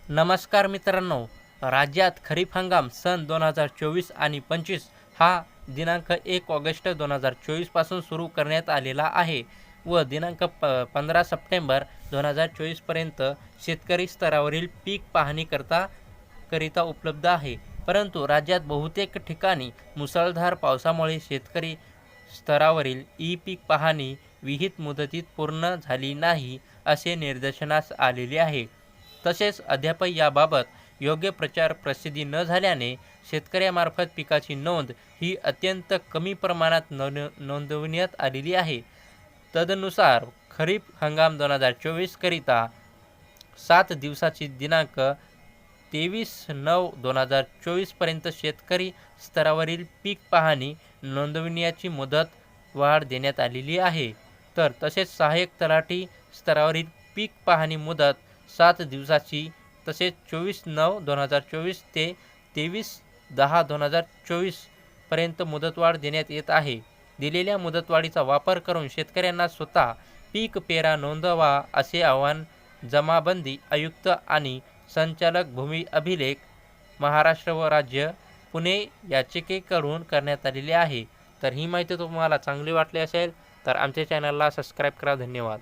नमस्कार मित्रांनो, राज्यात खरीप हंगाम सन 2024 आणि 25 हा दिनांक 1 ऑगस्ट 2024 पासून सुरू करण्यात आलेला आहे व दिनांक 15 सप्टेंबर 2024 पर्यंत शेतकरी स्तरावरील पीक पाहणी करिता उपलब्ध आहे. परंतु राज्यात बहुतेक ठिकाणी मुसळधार पावसामुळे शेतकरी स्तरावरील ई-पीक पाहणी विहित मुदतीत पूर्ण झाली नाही असे निदर्शनास आलेले आहे. तसेच अद्याप याबाबत योग्य प्रचार प्रसिद्धी न झाल्याने शेतकऱ्यामार्फत पिकाची नोंद ही अत्यंत कमी प्रमाणात नोंदविण्यात आलेली आहे. तदनुसार खरीप हंगाम 2024 करिता 7 दिवसाची दिनांक 23/9/2024 पर्यंत शेतकरी स्तरावरील पीक पाहणी नोंदविण्याची मुदत वाढ देण्यात आलेली आहे. तर तसेच सहाय्यक तलाठी स्तरावरील पीक पाहणी मुदत 7 दिवसाची तसेच 24/9/2024 ते 23/10/2024 पर्यंत मुदतवाढ देण्यात येत आहे. दिलेल्या मुदतवाढीचा वापर करून शेतकऱ्यांना स्वतः पीक पेरा नोंदवा असे आवाहन जमाबंदी आयुक्त आणि संचालक भूमी अभिलेख महाराष्ट्र व राज्य पुणे याचिकेकडून करण्यात आलेले आहे. तर ही माहिती तुम्हाला चांगली वाटली असेल तर आमच्या चॅनलला सबस्क्राईब करा. धन्यवाद.